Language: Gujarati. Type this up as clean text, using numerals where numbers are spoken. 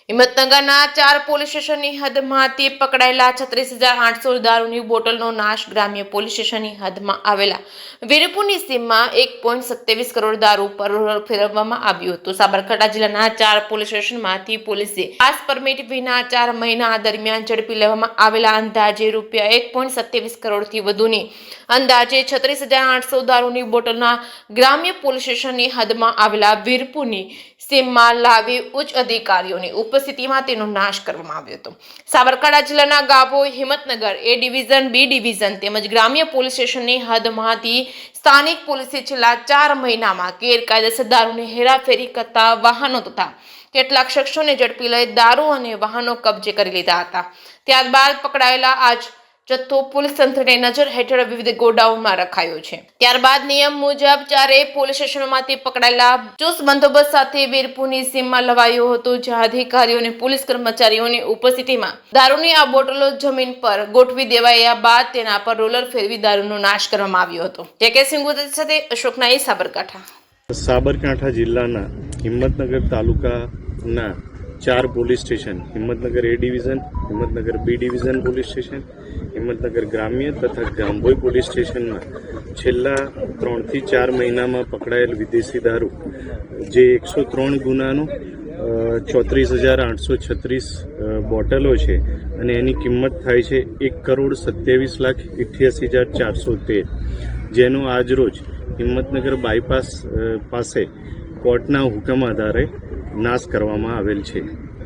હિંમતનગરના 4 પોલીસ સ્ટેશનની હદમાંથી પકડાયેલા 36,800 દારૂની બોટલનો નાશ ગ્રામ્ય પોલીસ સ્ટેશનની હદમાં આવેલા વીરપુરની સીમમાં 1.27 કરોડ દારૂ પર ફેરવવામાં આવ્યું હતું। સાબરકાંઠા જિલ્લાના 4 પોલીસ સ્ટેશનમાંથી પોલીસે પાસ પરમિટ વિના 4 મહિના દરમિયાન ઝડપી લેવામાં આવેલા અંદાજે રૂપિયા 1.27 કરોડથી વધુની અંદાજે 36,800 દારૂની બોટલના ગ્રામ્ય પોલીસ સ્ટેશનની હદમાં આવેલા વીરપુરની સીમમાં લાવી ઉચ્ચ અધિકારીઓની ઉપસ્થિતિમાં તેનો નાશ કરવામાં આવ્યો હતો। સાબરકાંઠા જિલ્લાના Gabhoi, Himmatnagar A division, B division તેમજ ગ્રામ્ય પોલીસ સ્ટેશનની હદમાંથી સ્થાનિક પોલીસે છેલ્લા 4 મહિનામાં ગેરકાયદેસર દારૂની હેરાફેરી કરતા વાહનો તથા કેટલાક શખ્સોને ઝડપી લઈ દારૂ અને વાહનો કબજે કરી લીધા હતા। ત્યારબાદ પકડાયેલા આજ જથ્થો પોલીસ તંત્રની નજર હેઠળ વિવિધ ગોડાઉનમાં રખાયો છે। ત્યારબાદ નિયમ મુજબ 4 પોલીસ સ્ટેશનોમાંથી પકડાયેલા ચુસ્ત બંદોબસ્ત સાથે વીરપુરની સીમમાં લવાયો હતો, જ્યાં અધિકારીઓ અને પોલીસ કર્મચારીઓની ઉપસ્થિતિમાં દારૂની આ બોટલો જમીન પર ગોઠવી દેવાયા બાદ તેના પર રોલર ફેરવી દારૂનો નાશ કરવામાં આવ્યો હતો। જે સિંહ સાથે અશોક નાઈ, સાબરકાંઠા જિલ્લાના હિંમતનગર તાલુકાના 4 police station, Himmatnagar A division, Himmatnagar B division police station, Himmatnagar ગ્રામ્ય તથા ગાંભોઈ પોલીસ સ્ટેશનમાં છેલ્લા 3 થી 4 મહિનામાં પકડાયેલ વિદેશી દારૂ જે 103 ગુનાનો 34,836 બોટલો છે અને એની કિંમત થાય છે 1,27,88,413, જેનો આજરોજ હિંમતનગર બાયપાસ પાસે કોર્ટના હુકમ આધારે નાશ કરવામાં આવેલ છે।